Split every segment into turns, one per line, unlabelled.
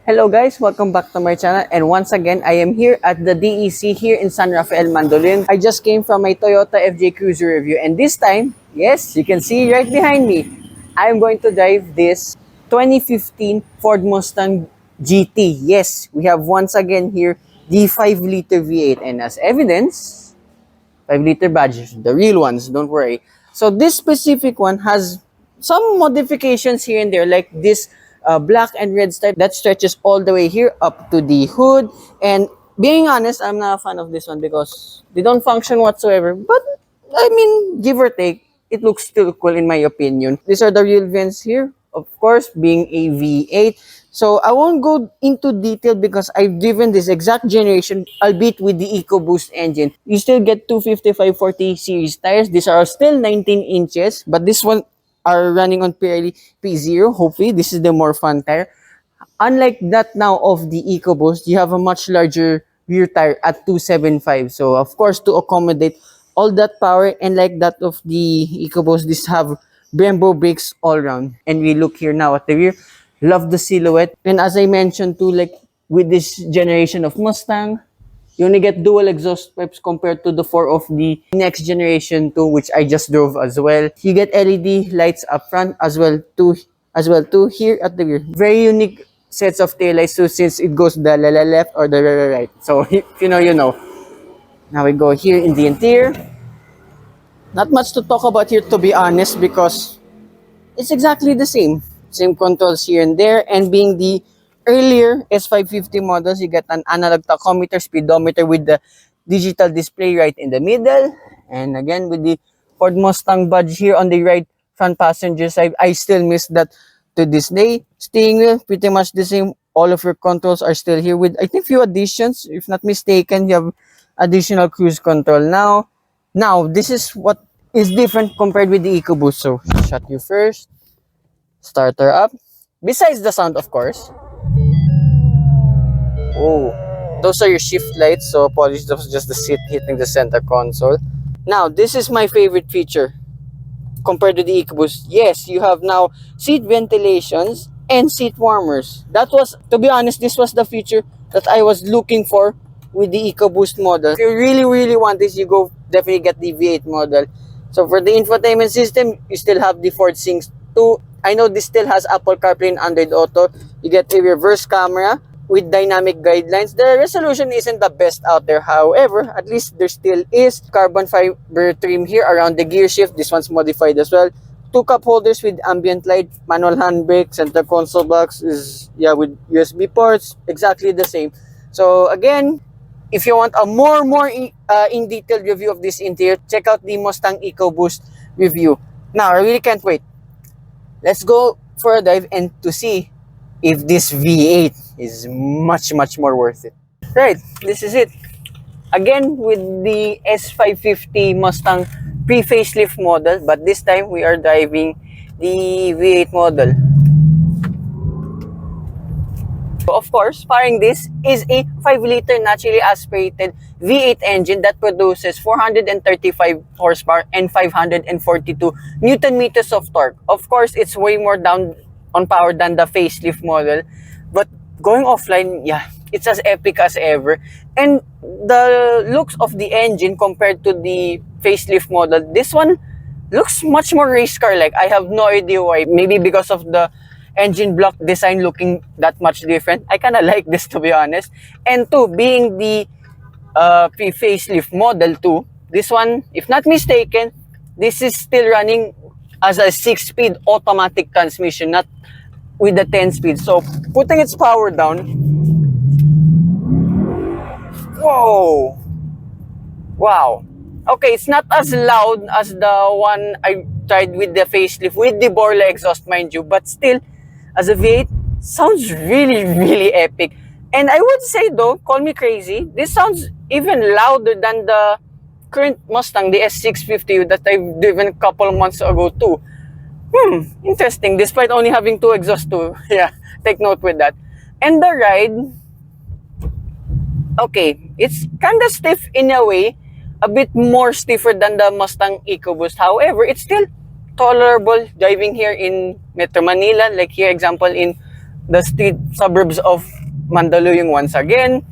Hello guys, welcome back to my channel, and once again I am here at the DEC here in San Rafael, Mandolin. I just came from my Toyota FJ Cruiser review, and this time, yes, you can see right behind me, I'm going to drive this 2015 Ford Mustang GT. Yes, we have once again here the 5-liter V8, and as evidence, 5-liter badges, the real ones, don't worry. So this specific one has some modifications here and there, like this black and red stripe that stretches all the way here up to the hood. And being honest, I'm not a fan of this one because they don't function whatsoever. But I mean, give or take, it looks still cool in my opinion. These are the real vents here, of course, being a V8. So I won't go into detail because I've driven this exact generation, albeit with the EcoBoost engine. You still get 255/40 series tires. These are still 19 inches, but this one are running on Pirelli P0. Hopefully, this is the more fun tire. Unlike that now of the EcoBoost, you have a much larger rear tire at 275. So of course, to accommodate all that power, and like that of the EcoBoost, this have Brembo brakes all around. And we look here now at the rear. Love the silhouette. And as I mentioned too, like with this generation of Mustang, you only get dual exhaust pipes compared to the 4 of the next generation 2, which I just drove as well. You get LED lights up front as well too here at the rear. Very unique sets of taillights too, since it goes the left or the right. So if you know, you know. Now we go here in the interior. Not much to talk about here, to be honest, because it's exactly the same. Same controls here and there, and being the earlier S550 models, you get an analog tachometer, speedometer with the digital display right in the middle. And again, with the Ford Mustang badge here on the right front passenger side, I still miss that to this day. Steering wheel, pretty much the same. All of your controls are still here with, I think, few additions. If not mistaken, you have additional cruise control now. Now, this is what is different compared with the EcoBoost. So, shut you first. Starter up. Besides the sound, of course. Oh, those are your shift lights. So apologies, that was just the seat hitting the center console. Now, this is my favorite feature compared to the EcoBoost. Yes, you have now seat ventilations and seat warmers. That was, to be honest, this was the feature that I was looking for with the EcoBoost model. If you really want this, you go definitely get the V8 model. So for the infotainment system, you still have the Ford Sync 2. I know this still has Apple CarPlay and Android Auto. You get a reverse camera with dynamic guidelines. The resolution isn't the best out there. However, at least there still is carbon fiber trim here around the gear shift. This one's modified as well. 2 cup holders with ambient light, manual handbrake, center console box is, yeah, with USB ports, exactly the same. So again, if you want a more in detailed review of this interior, check out the Mustang EcoBoost review. Now, I really can't wait. Let's go for a dive and to see if this V8 is much more worth it. Right, this is it. Again, with the S550 Mustang pre-facelift model, but this time we are driving the V8 model. Of course, firing this is a 5-liter naturally aspirated V8 engine that produces 435 horsepower and 542 Newton meters of torque. Of course, it's way more down on power than the facelift model, but going offline, yeah, it's as epic as ever. And the looks of the engine compared to the facelift model, this one looks much more race car like. I have no idea why. Maybe because of the engine block design looking that much different. I kind of like this, to be honest. And two, being the pre-facelift model too, this one, if not mistaken, this is still running as a 6-speed automatic transmission, not with the 10-speed. So putting its power down, whoa, wow. Okay, it's not as loud as the one I tried with the facelift, with the Borla exhaust, mind you, but still, as a V8, sounds really epic. And I would say though, call me crazy, this sounds even louder than the current Mustang, the S650 that I've driven a couple months ago too. Interesting, despite only having 2 exhausts too. Yeah, take note with that. And the ride, okay, it's kind of stiff in a way, a bit more stiffer than the Mustang EcoBoost. However, it's still tolerable driving here in Metro Manila, like here example in the street suburbs of Mandaluyong once again.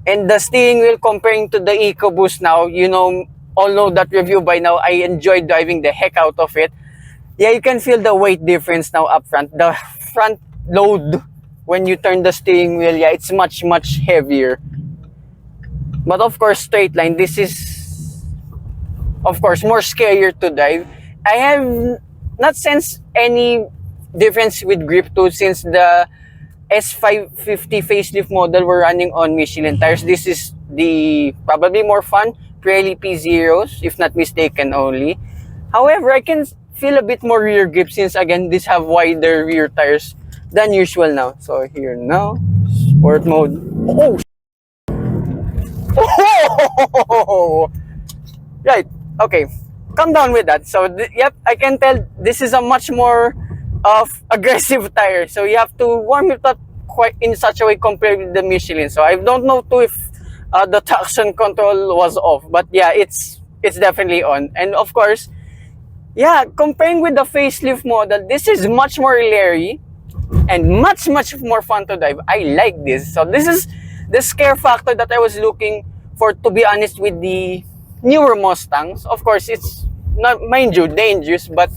And the steering wheel comparing to the EcoBoost now, you know, all know that review by now. I enjoyed driving the heck out of it. Yeah, you can feel the weight difference now up front. The front load when you turn the steering wheel, yeah, it's much, much heavier. But of course, straight line, this is, of course, more scarier to drive. I have not sensed any difference with grip too since the S550 facelift model were running on Michelin tires. This is the probably more fun Pirelli P0s, if not mistaken only. However, I can feel a bit more rear grip since again these have wider rear tires than usual now. So here now, sport mode. Oh, oh! Right. Okay. Calm down with that. So yep, I can tell this is a much more of aggressive tire. So you have to warm it up quite in such a way compared with the Michelin. So I don't know too if the traction control was off, but yeah, it's definitely on. And of course, yeah, comparing with the facelift model, this is much more leery and much more fun to drive. I like this. So this is the scare factor that I was looking for, to be honest, with the newer Mustangs. Of course, it's not, mind you, dangerous, but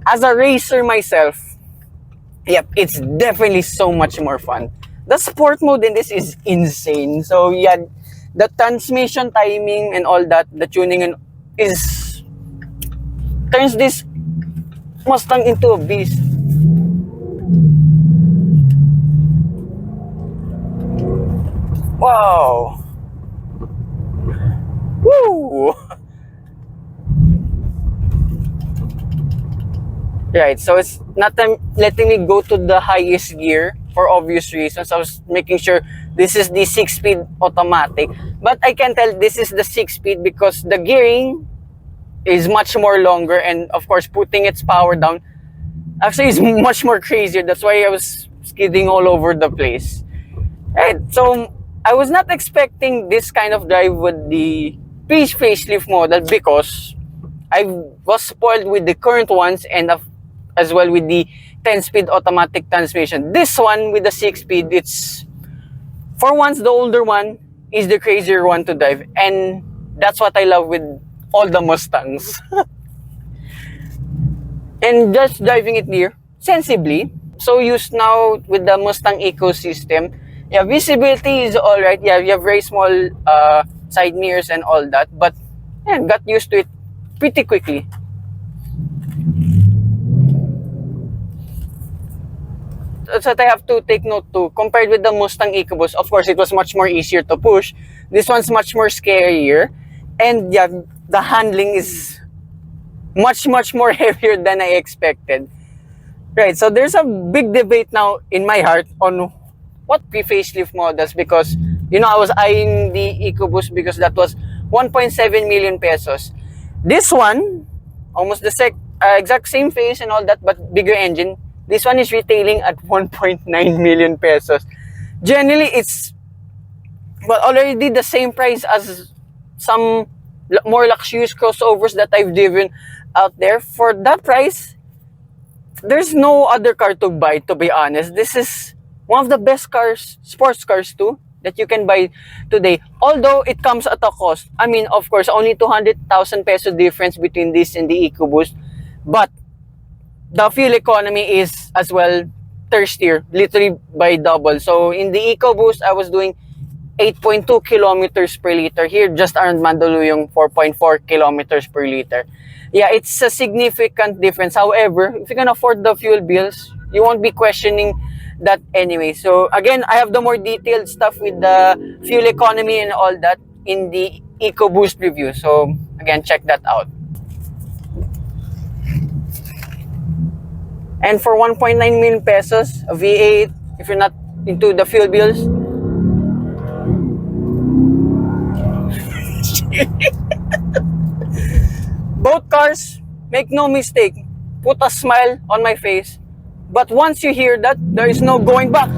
as a racer myself, yep, it's definitely so much more fun. The sport mode in this is insane. So yeah, the transmission timing and all that, the tuning and is turns this Mustang into a beast. Wow. Woo! Right, so it's not letting me go to the highest gear for obvious reasons. I was making sure this is the 6-speed automatic. But I can tell this is the 6-speed because the gearing is much more longer, and of course putting its power down actually is much more crazier. That's why I was skidding all over the place. Right, so I was not expecting this kind of drive with the pre-facelift model because I was spoiled with the current ones and as well with the 10-speed automatic transmission. This one with the 6-speed, it's for once the older one is the crazier one to drive, and that's what I love with all the Mustangs. And just driving it near sensibly, so used now with the Mustang ecosystem. Yeah, visibility is all right. Yeah, you have very small side mirrors and all that, but yeah, got used to it pretty quickly. That's what I have to take note too. Compared with the Mustang EcoBoost, of course, it was much more easier to push. This one's much more scarier, and yeah, the handling is much more heavier than I expected. Right, so there's a big debate now in my heart on what pre-facelift models, because you know I was eyeing the EcoBoost because that was 1.7 million pesos. This one, almost the exact same face and all that, but bigger engine. This one is retailing at 1.9 million pesos. Generally, it's already the same price as some more luxurious crossovers that I've driven out there. For that price, there's no other car to buy, to be honest. This is one of the best cars, sports cars too, that you can buy today. Although it comes at a cost. I mean, of course, only 200,000 peso difference between this and the EcoBoost. But the fuel economy is as well thirstier, literally by double. So in the EcoBoost, I was doing 8.2 kilometers per liter. Here, just around Mandaluyong, 4.4 kilometers per liter. Yeah, it's a significant difference. However, if you can afford the fuel bills, you won't be questioning that anyway. So again, I have the more detailed stuff with the fuel economy and all that in the EcoBoost review. So again, check that out. And for 1.9 million pesos, a V8, if you're not into the fuel bills, both cars, make no mistake, put a smile on my face. But once you hear that, there is no going back.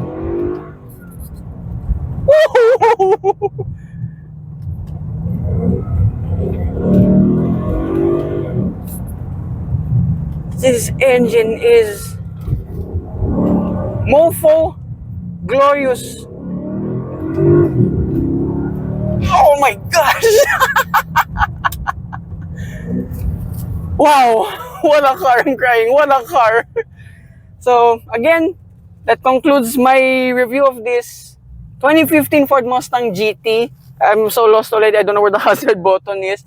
This engine is mofo glorious. Oh my gosh! Wow! What a car! I'm crying. What a car! So, again, that concludes my review of this 2015 Ford Mustang GT. I'm so lost already. I don't know where the hazard button is.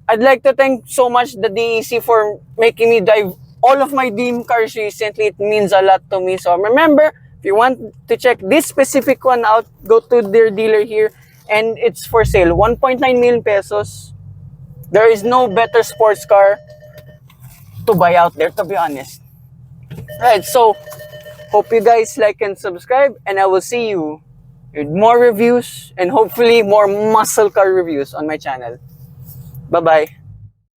I'd like to thank so much the DEC for making me drive all of my dream cars recently. It means a lot to me. So remember, if you want to check this specific one out, go to their dealer here. And it's for sale. 1.9 million pesos. There is no better sports car to buy out there, to be honest. Right, so hope you guys like and subscribe. And I will see you with more reviews and hopefully more muscle car reviews on my channel. Bye-bye.